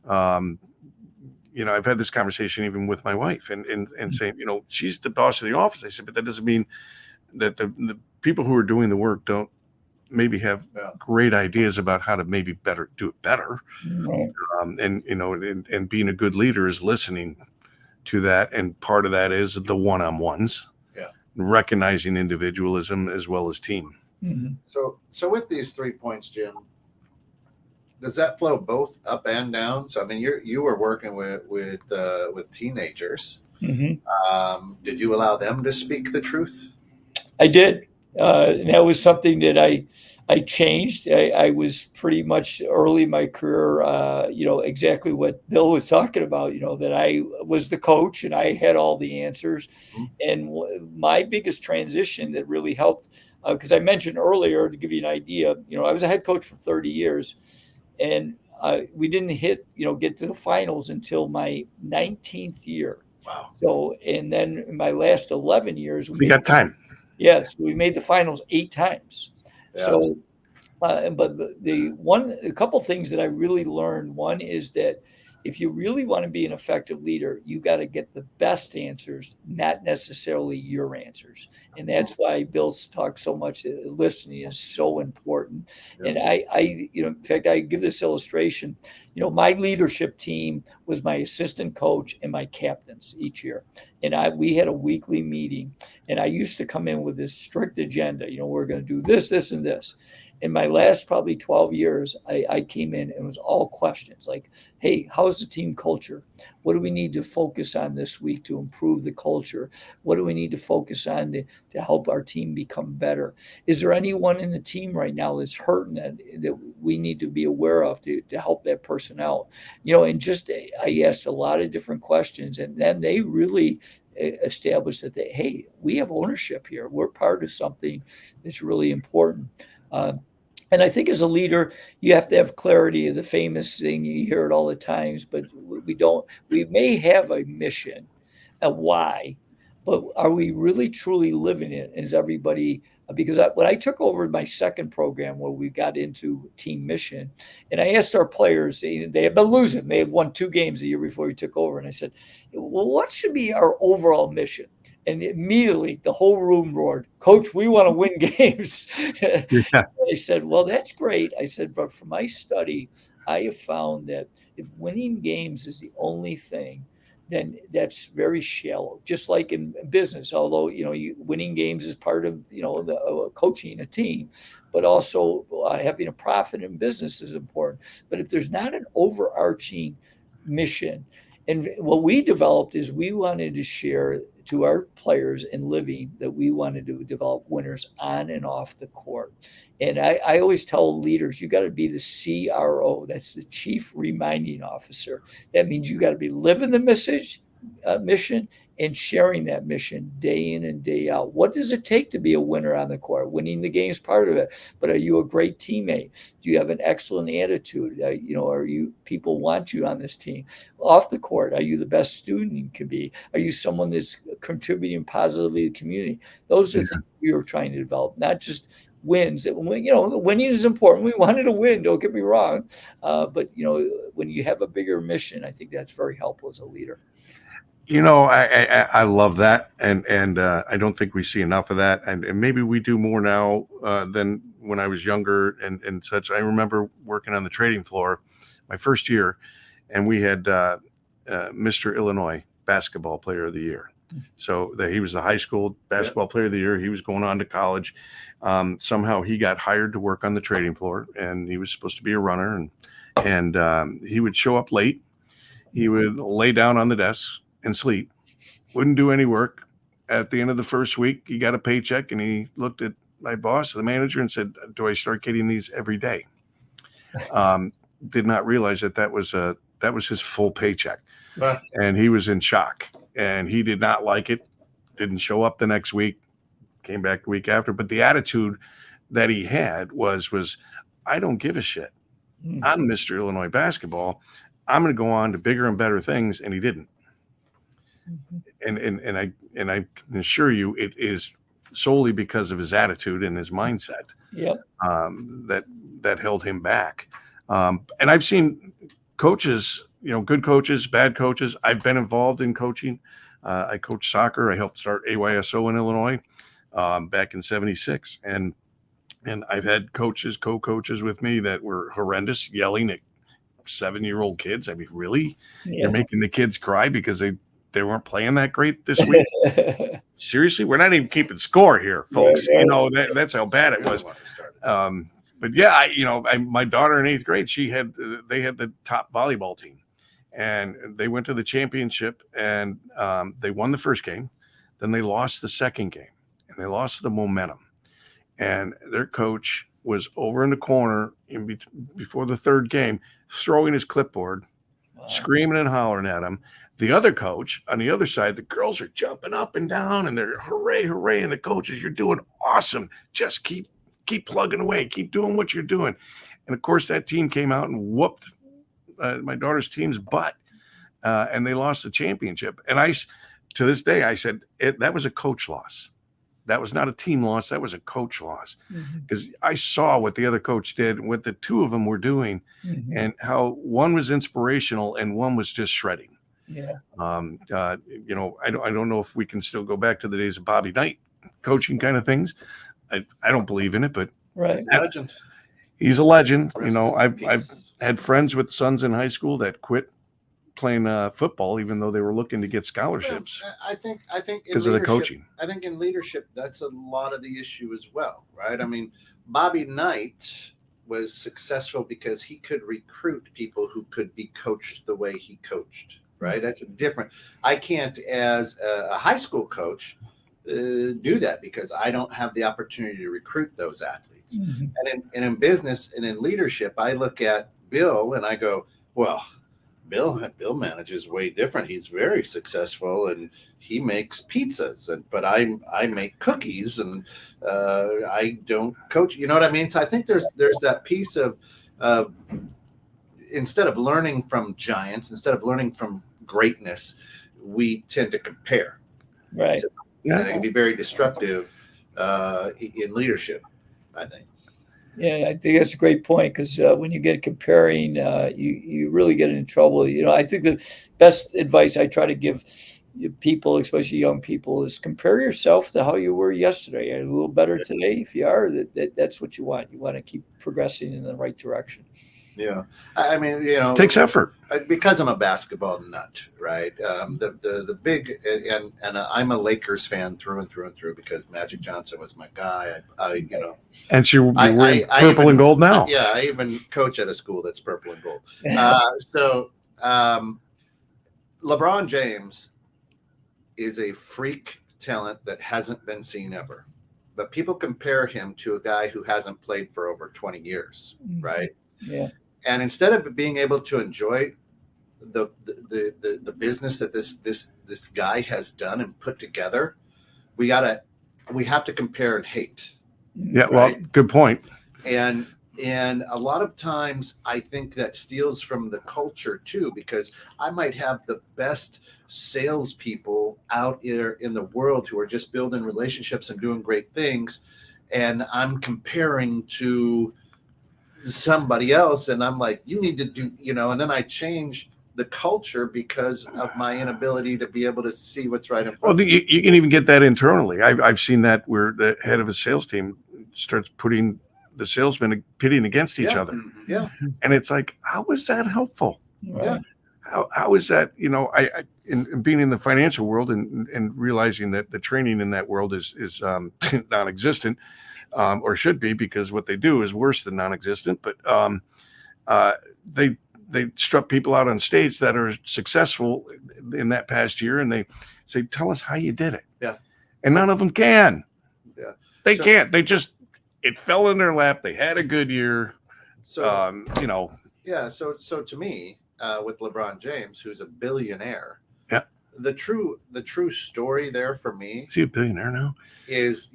I've had this conversation even with my wife and saying, she's the boss of the office. I said, but that doesn't mean that the people who are doing the work don't maybe have great ideas about how to maybe do it better. Right. And being a good leader is listening to that. And part of that is the one-on-ones, recognizing individualism as well as team. So with these 3 points, Jim, does that flow both up and down? So I mean, you were working with teenagers. Did you allow them to speak the truth? I did. And that was something that I changed. I was pretty much early in my career, exactly what Bill was talking about, that I was the coach and I had all the answers. And my biggest transition that really helped, because I mentioned earlier, to give you an idea, I was a head coach for 30 years and we didn't get to the finals until my 19th year. Wow. So, and then in my last 11 years, We got time. Yes, we made the finals 8 times. Yeah. So, but a couple things that I really learned. One is that if you really want to be an effective leader, you got to get the best answers, not necessarily your answers. And that's why Bill talks so much that listening is so important. Yeah. And in fact, I give this illustration. My leadership team was my assistant coach and my captains each year. And we had a weekly meeting, and I used to come in with this strict agenda. We're going to do this, this, and this. In my last probably 12 years, I came in and it was all questions like, hey, how's the team culture? What do we need to focus on this week to improve the culture? What do we need to focus on to help our team become better? Is there anyone in the team right now that's hurting that we need to be aware of to help that person out? And just I asked a lot of different questions, and then they really established that hey, we have ownership here. We're part of something that's really important. And I think as a leader, you have to have clarity. The famous thing, you hear it all the times, but we may have a mission, a why, but are we really truly living it? Is everybody, because when I took over my second program where we got into team mission, and I asked our players, they had been losing. They had won 2 games the year before we took over. And I said, well, what should be our overall mission? And immediately the whole room roared, Coach, we want to win games. Yeah. I said, well, that's great. I said, but from my study, I have found that if winning games is the only thing, then that's very shallow, just like in business. Although, winning games is part of, coaching a team, but also having a profit in business is important. But if there's not an overarching mission, and what we developed is we wanted to share to our players in living that we wanted to develop winners on and off the court. And I always tell leaders, you got to be the CRO. That's the Chief Reminding Officer. That means you got to be living the mission and sharing that mission day in and day out. What does it take to be a winner on the court? Winning the game is part of it, but are you a great teammate? Do you have an excellent attitude? Are you, people want you on this team? Off the court, are you the best student you can be? Are you someone that's contributing positively to the community? Those are things we were trying to develop, not just wins. Winning is important. We wanted to win, don't get me wrong. But when you have a bigger mission, I think that's very helpful as a leader. I love that, and I don't think we see enough of that, and maybe we do more now than when I was younger and such. I remember working on the trading floor my first year, and we had Mr. Illinois Basketball Player of the Year, So that he was the high school basketball player of the year. He was going on to college. Somehow he got hired to work on the trading floor, and he was supposed to be a runner. And he would show up late. He would lay down on the desk and sleep. Wouldn't do any work. At the end of the first week, he got a paycheck, and he looked at my boss, the manager, and said, "Do I start getting these every day?" Did not realize that was his full paycheck, and he was in shock. And he did not like it. Didn't show up the next week. Came back the week after. But the attitude that he had was I don't give a shit. I'm Mr. Illinois basketball. I'm going to go on to bigger and better things, and he didn't. And I can assure you, it is solely because of his attitude and his mindset. Yep. That held him back. And I've seen coaches, good coaches, bad coaches. I've been involved in coaching. I coached soccer. I helped start AYSO in Illinois back in '76, and I've had co-coaches with me that were horrendous, yelling at 7-year-old kids. I mean, really? Yeah. You're making the kids cry because they weren't playing that great this week? Seriously? We're not even keeping score here, folks. Right. That's how bad it was. But yeah, my daughter in 8th grade, they had the top volleyball team, and they went to the championship, and they won the first game. Then they lost the second game, and they lost the momentum. And their coach was over in the corner before the third game, throwing his clipboard, screaming and hollering at him. The other coach on the other side, the girls are jumping up and down, and they're hooray, hooray. And the coaches, "You're doing awesome. Just keep plugging away. Keep doing what you're doing." And of course, that team came out and whooped my daughter's team's butt, and they lost the championship. And to this day, I said, that was a coach loss. That was not a team loss. That was a coach loss, because I saw what the other coach did and what the two of them were doing, and how one was inspirational and one was just shredding. Yeah. I don't know if we can still go back to the days of Bobby Knight coaching kind of things. I don't believe in it, but Right. Legend. he's a legend. Rest in I've peace. had friends with sons in high school that quit playing football, even though they were looking to get scholarships I think in because of the leadership- coaching. I think in leadership, that's a lot of the issue as well, right? I mean, Bobby Knight was successful because he could recruit people who could be coached the way he coached, right? That's different. I can't, as a high school coach, do that because I don't have the opportunity to recruit those athletes. And in business and in leadership, I look at Bill and I go, well, Bill manages way different. He's very successful and he makes pizzas, but I make cookies and I don't coach. You know what I mean? So I think there's that piece of instead of learning from giants, instead of learning from greatness, we tend to compare. Right. And it can be very destructive in leadership, I think. Yeah, I think that's a great point, because when you get comparing, you really get in trouble. I think the best advice I try to give people, especially young people, is compare yourself to how you were yesterday. You're a little better today. If you are, that's what you want. You want to keep progressing in the right direction. Yeah, I mean, It takes effort. because I'm a basketball nut, right? The big and I'm a Lakers fan through and through because Magic Johnson was my guy. And you're I- wearing I purple even- and gold now. Yeah, I even coach at a school that's purple and gold. So LeBron James is a freak talent that hasn't been seen ever, but people compare him to a guy who hasn't played for over 20 years, right? Yeah. And instead of being able to enjoy the business that this guy has done and put together, we have to compare and hate. Yeah, well, Right. good point. And a lot of times I think that steals from the culture too, because I might have the best salespeople out here in the world who are just building relationships and doing great things, and I'm comparing to somebody else, and I'm like, you need to do, and then I change the culture because of my inability to be able to see what's right in front Well, of me. you can even get that internally. I've seen that where the head of a sales team starts putting the salesmen pitting against each other. Yeah. And it's like, how is that helpful? Right. how is that? You know, in being in the financial world and realizing that the training in that world is non-existent, or should be, because what they do is worse than non-existent. But they strut people out on stage that are successful in that past year, and they say, "Tell us how you did it." Yeah. And none of them can. Yeah. They So- can't. They just, it fell in their lap. They had a good year. So You know, yeah, so to me, with LeBron James, who's a billionaire, Yeah. the true story there for me is he a billionaire now? is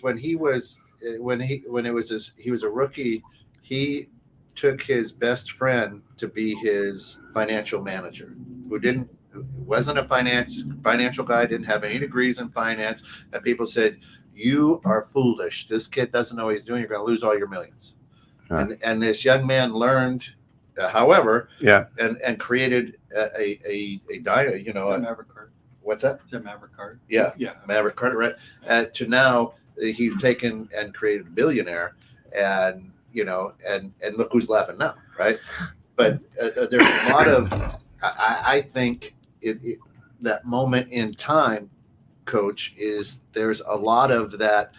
when he was he was a rookie, he took his best friend to be his financial manager, who wasn't a financial guy, didn't have any degrees in finance, and people said, "You are foolish. This kid doesn't know what he's doing. You're going to lose all your millions." Huh. And this young man learned, however, Yeah. and created a diet. You know, Maverick Card. what's that? Is that Maverick Card? Yeah, Yeah. Maverick Carter, right? To now, he's taken and created a billionaire, and you know, and look who's laughing now, right? But there's a lot of, I think that moment in time, Coach, is there's a lot of that.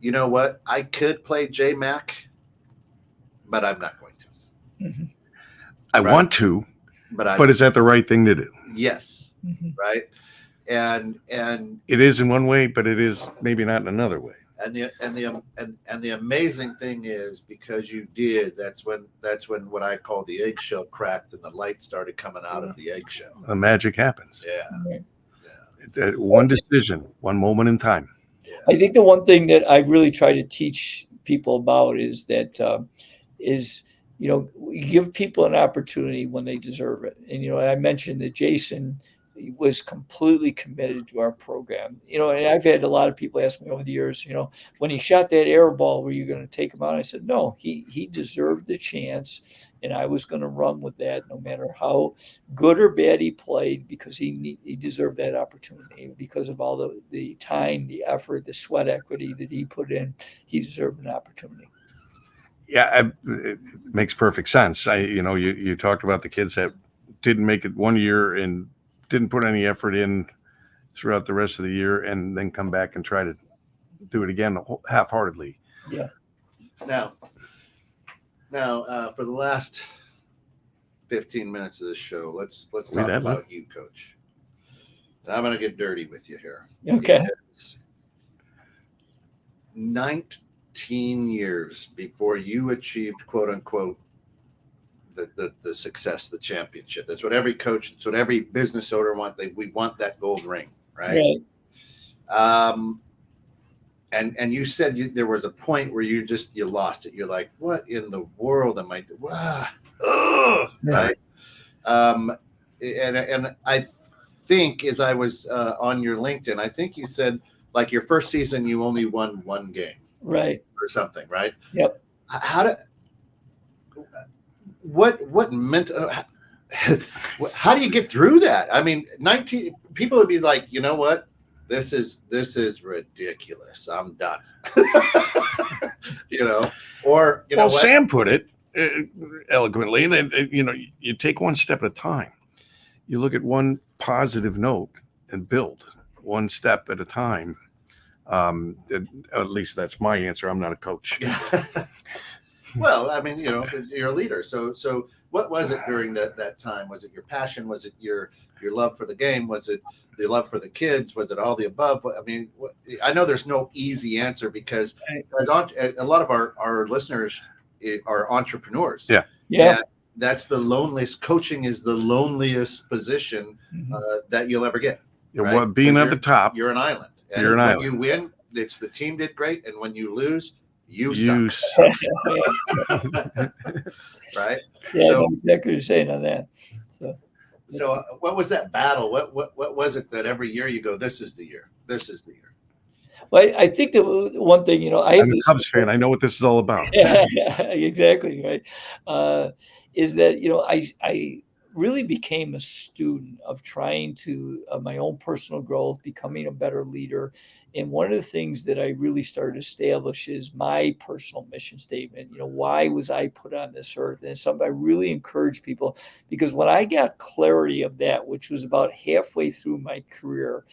You know what? I could play J Mac, but I'm not going to. I Right. want to, But but is that the right thing to do? yes, Mhm. right. And It is in one way, but it is maybe not in another way. the amazing thing is, because you did, that's when what I call the eggshell cracked and the light started coming out of the eggshell. The magic happens. Yeah. One decision, one moment in time. I think the one thing that I really try to teach people about is that we give people an opportunity when they deserve it. And I mentioned that Jason was completely committed to our program. And I've had a lot of people ask me over the years, when he shot that air ball, were you going to take him out? I said, no, he deserved the chance, and I was going to run with that no matter how good or bad he played, because he deserved that opportunity because of all the time, the effort, the sweat equity that he put in. He deserved an opportunity. Yeah, it makes perfect sense. You talked about the kids that didn't make it one year and didn't put any effort in throughout the rest of the year, and then come back and try to do it again half-heartedly. Yeah. Now, for the last 15 minutes of this show, let's talk about you, Coach. And I'm going to get dirty with you here. Okay. 19 years before you achieved, quote unquote, the success, the championship. That's what every coach, that's what every business owner wants. We want that gold ring, right? And you said there was a point where you lost it. You're like, what in the world am I doing? Right? And I think, as I was on your LinkedIn, I think you said, like, your first season you only won one game, right, or something, right? Yep. What meant? How do you get through that? I mean, 19 people would be like, you know what? This is ridiculous. I'm done. Or well, what? Sam put it eloquently. That you take one step at a time. You look at one positive note and build one step at a time. At least that's my answer. I'm not a coach. Well, I mean, you're a leader. So what was it during that time? Was it your passion? Was it your love for the game? Was it the love for the kids? Was it all the above? I mean, I know there's no easy answer, because a lot of our listeners are entrepreneurs. Yeah. And that's the loneliest. Coaching is the loneliest position that you'll ever get. Right? Well, being at the top, you're an island. And you're an island. When you win, it's the team did great, and when you lose, you suck. Right? Yeah, so, I know exactly what you're saying on that. So what was that battle? What was it that every year you go, this is the year? This is the year? Well, I think the one thing, I'm a Cubs fan. I know what this is all about. Yeah, exactly, right. Is that, really became a student of trying to my own personal growth, becoming a better leader. And one of the things that I really started to establish is my personal mission statement. Why was I put on this earth? And it's something I really encourage people, because when I got clarity of that, which was about halfway through my career,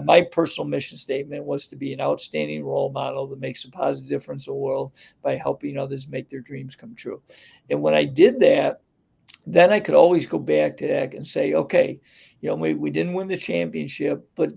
my personal mission statement was to be an outstanding role model that makes a positive difference in the world by helping others make their dreams come true. And when I did that, then I could always go back to that and say, okay, we didn't win the championship, but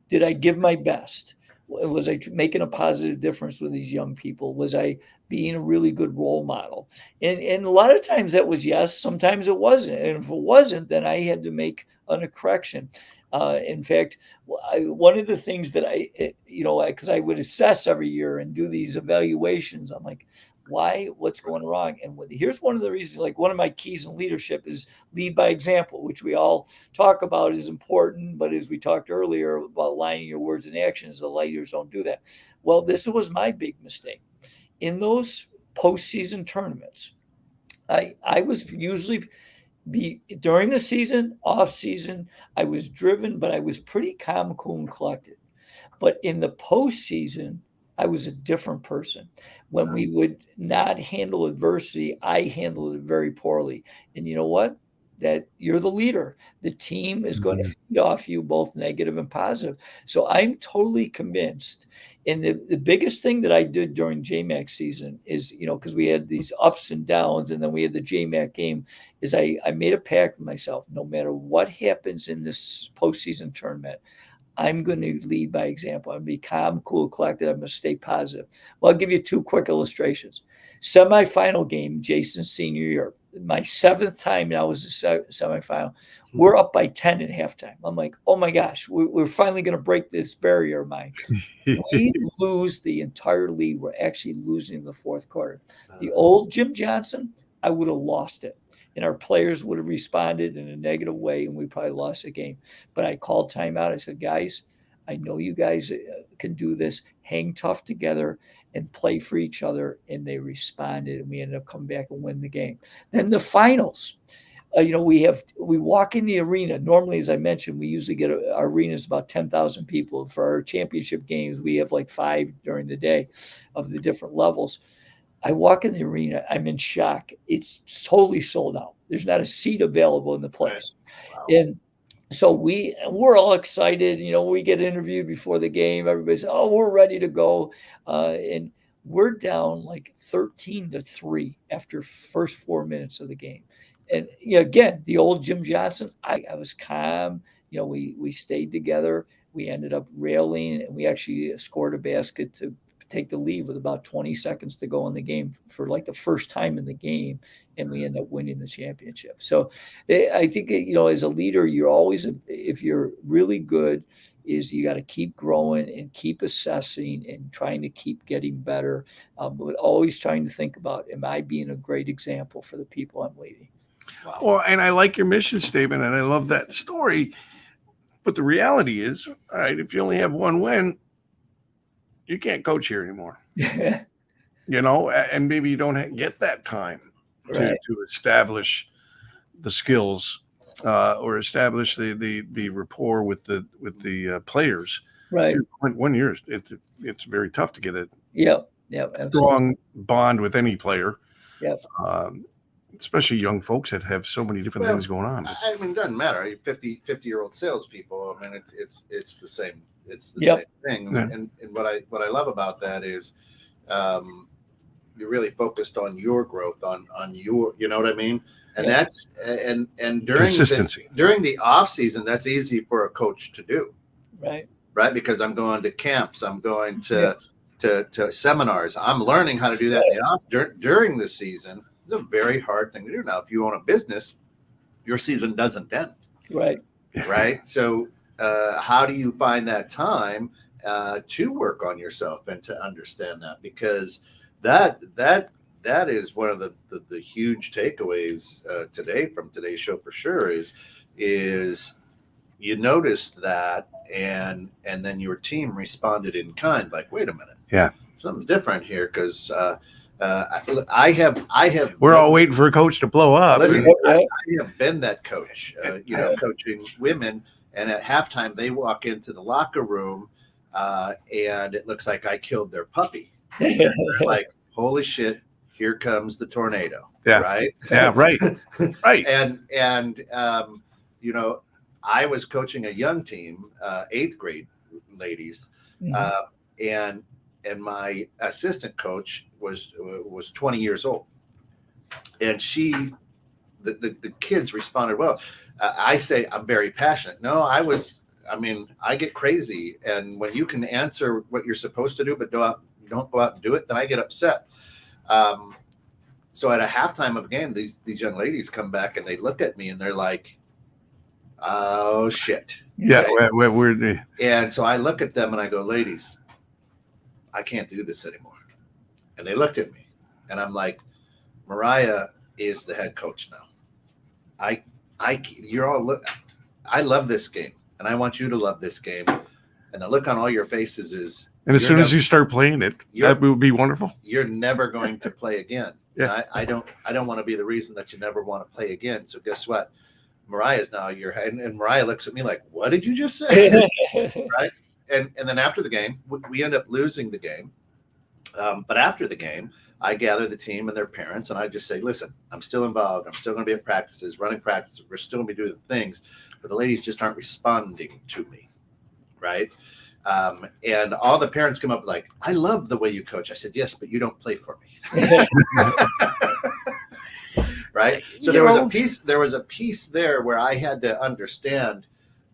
did I give my best? Was I making a positive difference with these young people? Was I being a really good role model? And a lot of times that was yes, sometimes it wasn't. And if it wasn't, then I had to make a correction. In fact, one of the things that because I would assess every year and do these evaluations, I'm like, what's going wrong? And here's one of the reasons, like one of my keys in leadership is lead by example, which we all talk about is important. But as we talked earlier about aligning your words and actions, the leaders don't do that. Well, this was my big mistake. In those postseason tournaments, I was usually during the season, off season, I was driven, but I was pretty calm, cool, and collected. But in the postseason, I was a different person. When we would not handle adversity, I handled it very poorly. And you know what? That you're the leader. The team is going to feed off you, both negative and positive. So I'm totally convinced. And the biggest thing that I did during JMAC season is, because we had these ups and downs, and then we had the JMAC game, is I made a pact with myself. No matter what happens in this postseason tournament, I'm going to lead by example. I'm going to be calm, cool, collected. I'm going to stay positive. Well, I'll give you two quick illustrations. Semifinal game, Jason's senior year, my seventh time now was a semifinal. We're up by 10 at halftime. I'm like, oh my gosh, we're finally going to break this barrier of mine. We lose the entire lead. We're actually losing the fourth quarter. The old Jim Johnson, I would have lost it. And our players would have responded in a negative way, and we probably lost the game. But I called timeout. I said, guys, I know you guys can do this. Hang tough together and play for each other. And they responded, and we ended up coming back and win the game. Then the finals. We walk in the arena. Normally, as I mentioned, we usually get our arena is about 10,000 people. For our championship games, we have like 5 during the day of the different levels. I walk in the arena, I'm in shock. It's totally sold out. There's not a seat available in the place. Wow. And so we're all excited. We get interviewed before the game. Everybody's, oh, we're ready to go. And we're down like 13-3 after first 4 minutes of the game. And again, the old Jim Johnson, I was calm. We stayed together. We ended up rallying, and we actually scored a basket to take the lead with about 20 seconds to go in the game for like the first time in the game, and we end up winning the championship. So I think, as a leader, you're always, if you're really good, is you got to keep growing and keep assessing and trying to keep getting better, but always trying to think about, am I being a great example for the people I'm leading? Wow. Well, and I like your mission statement, and I love that story. But the reality is, all right, if you only have one win, you can't coach here anymore. And maybe you don't get that time to establish the skills or establish the rapport with the players. Right. 1 year, it's very tough to get a absolutely. strong bond with any player. Yep. Especially young folks that have so many different things going on. I mean, it doesn't matter. 50-year-old salespeople. I mean, it's the same. It's the same thing. Yeah. And what I love about that is you're really focused on your growth, on your, you know what I mean? And that's and during consistency. During the off season, that's easy for a coach to do. Right. Because I'm going to camps, I'm going to seminars. I'm learning how to do that in the off during the season. It's a very hard thing to do. Now, if you own a business, your season doesn't end. Right. Right. So how do you find that time to work on yourself and to understand that? Because that is one of the huge takeaways today from today's show for sure is you noticed that and then your team responded in kind, like, wait a minute. Yeah. Something's different here because I have. We're all waiting for a coach to blow up. Listen, I have been that coach, coaching women, and at halftime they walk into the locker room, and it looks like I killed their puppy. They're like, holy shit, here comes the tornado. Yeah. Right. Yeah. Right. Right. And I was coaching a young team, 8th grade ladies, and my assistant coach was 20 years old, and the kids responded well. I say I'm very passionate. No, I get crazy, and when you can answer what you're supposed to do, but don't go out and do it, then I get upset. So at a halftime of a game, these young ladies come back and they look at me and they're like, "Oh shit!" Yeah, okay? And so I look at them and I go, "Ladies, I can't do this anymore." And they looked at me, and I'm like, "Mariah is the head coach now. I love this game, and I want you to love this game." And the look on all your faces is, and as soon as you start playing it, that would be wonderful. You're never going to play again. Yeah. I don't want to be the reason that you never want to play again. So guess what? Mariah's now your head, and Mariah looks at me like, "What did you just say?" Right? And then after the game, we end up losing the game. But after the game, I gather the team and their parents, and I just say, "Listen, I'm still involved. I'm still going to be at practices, running practices. We're still going to be doing things, but the ladies just aren't responding to me." Right? And all the parents come up like, "I love the way you coach." I said, "Yes, but you don't play for me." Right? So there was a piece there where I had to understand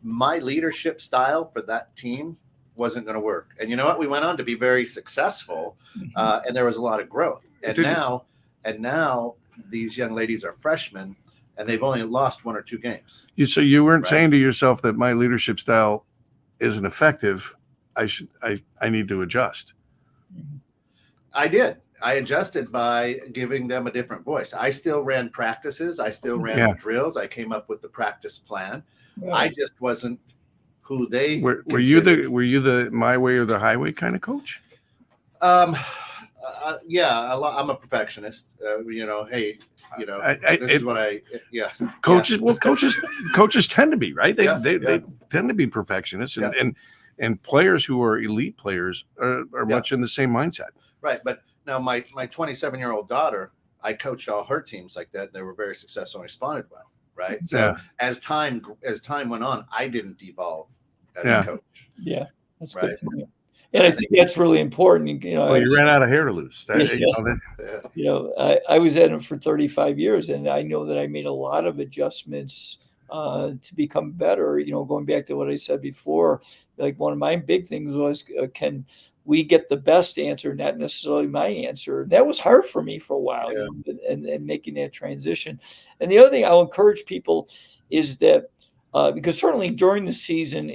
my leadership style for that team wasn't going to work. And you know what? We went on to be very successful, and there was a lot of growth. And now these young ladies are freshmen, and they've only lost 1 or 2 games. So you weren't saying to yourself that my leadership style isn't effective. I need to adjust. I did. I adjusted by giving them a different voice. I still ran practices. I still ran drills. I came up with the practice plan. Right. I just wasn't who they were. You the my way or the highway kind of coach? Yeah, I'm a perfectionist. Hey, this is what coaches. Yeah. Well, coaches tend to be, right. They tend to be perfectionists, and players who are elite players are much in the same mindset. Right, but now my 27-year-old daughter, I coached all her teams like that. They were very successful and responded well. Right. So as time went on, I didn't evolve as a coach. Yeah, that's right. Good. And I think that's really important. You ran out of hair to lose. I was at it for 35 years, and I know that I made a lot of adjustments to become better. Going back to what I said before, like one of my big things was, can we get the best answer, not necessarily my answer? That was hard for me for a while, and making that transition. And the other thing I'll encourage people is that, because certainly during the season,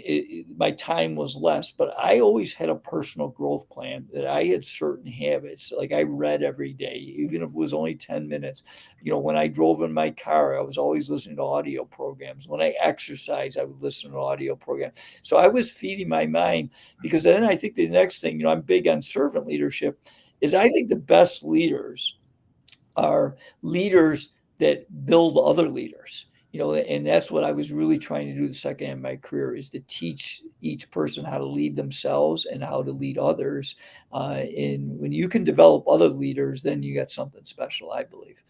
my time was less, but I always had a personal growth plan, that I had certain habits. Like I read every day, even if it was only 10 minutes. When I drove in my car, I was always listening to audio programs. When I exercised, I would listen to audio programs. So I was feeding my mind, because then I think the next thing, I'm big on servant leadership, is I think the best leaders are leaders that build other leaders. And that's what I was really trying to do the second half of my career, is to teach each person how to lead themselves and how to lead others. And when you can develop other leaders, then you got something special, I believe.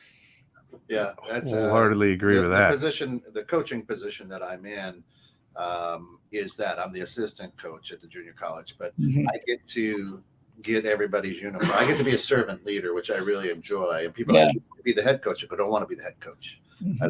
Yeah, that's wholeheartedly agree with that. The coaching position that I'm in is that I'm the assistant coach at the junior college, but I get to get everybody's uniform. I get to be a servant leader, which I really enjoy. And people like to be the head coach, but don't want to be the head coach. I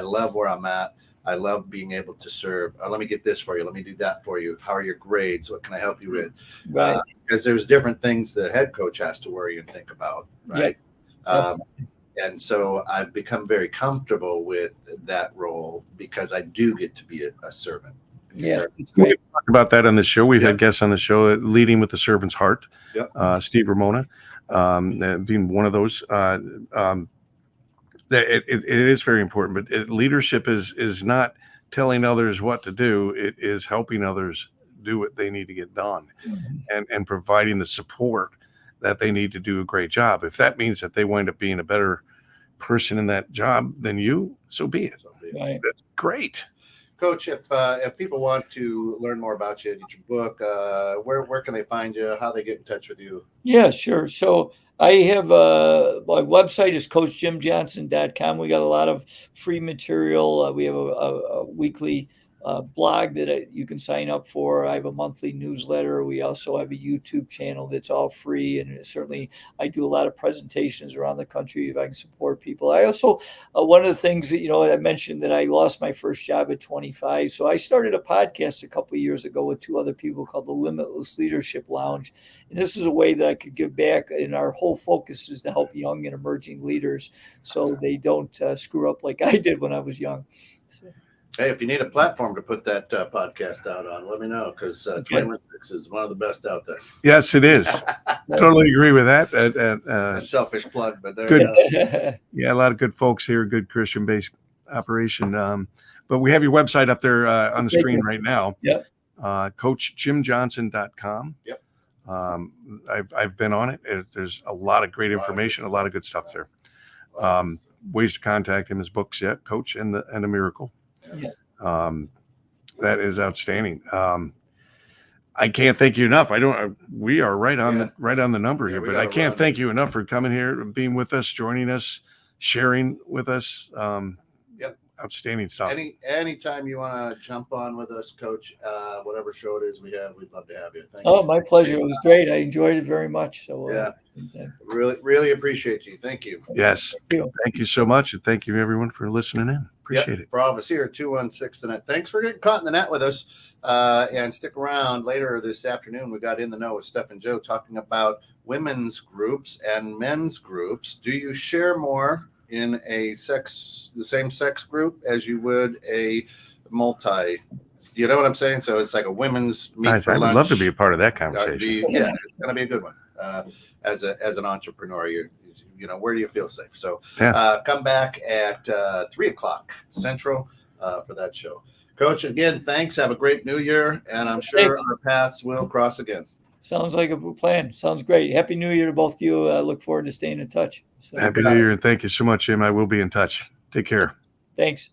love where I'm at. I love being able to serve. Let me get this for you. Let me do that for you. How are your grades? What can I help you with? Right. Because there's different things the head coach has to worry and think about. Right. And so I've become very comfortable with that role, because I do get to be a servant. Yeah, it's great. We talked about that on the show. We've had guests on the show, leading with the servant's heart. Steve Ramona, being one of those. It is very important, but leadership is not telling others what to do. It is helping others do what they need to get done, and providing the support that they need to do a great job. If that means that they wind up being a better person in that job than you, so be it. Right. That's great. Coach, if people want to learn more about you, get your book, where can they find you? How they get in touch with you? Yeah, sure. So I have my website is coachjimjohnson.com. We got a lot of free material. We have a weekly blog that you can sign up for. I have a monthly newsletter. We also have a YouTube channel that's all free. And certainly I do a lot of presentations around the country if I can support people. I also, one of the things that, I mentioned that I lost my first job at 25. So I started a podcast a couple of years ago with two other people called the Limitless Leadership Lounge. And this is a way that I could give back. And our whole focus is to help young and emerging leaders so they don't screw up like I did when I was young. So. Hey, if you need a platform to put that podcast out on, let me know, because 21-6 is one of the best out there. Yes, it is. Totally agree with that. A selfish plug, but there good. you go. Yeah, a lot of good folks here, good Christian-based operation. But we have your website up there on the screen right now. Yep. CoachJimJohnson.com. Yep. I've been on it. There's a lot of great information, a lot of good stuff there. Ways to contact him, his books, Coach and the Miracle. Yeah. That is outstanding. I can't thank you enough. We are right on the number here, but I can't thank you enough for coming here, being with us, joining us, sharing with us. Outstanding stuff. Anytime you want to jump on with us, Coach, whatever show it is we have, we'd love to have you. Thank you. My pleasure. It was great. I enjoyed it very much. So really appreciate you. Thank you. Yes. Thank you so much. And thank you everyone for listening in. Appreciate it. For all of us here at 216 The Net. Thanks for getting caught in the net with us. And stick around later this afternoon. We got In the Know with Steph and Joe talking about women's groups and men's groups. Do you share more in the same sex group as you would a multi? You know what I'm saying? So it's like a women's meet nice. for lunch. I would love to be a part of that conversation. Yeah, it's going to be a good one. As an entrepreneur, where do you feel safe? So come back at 3:00 Central for that show. Coach, again, thanks. Have a great new year, and I'm sure our paths will cross again. Sounds like a plan. Sounds great. Happy New Year to both of you. Look forward to staying in touch. Happy New Year, and thank you so much, Jim. I will be in touch. Take care. Thanks.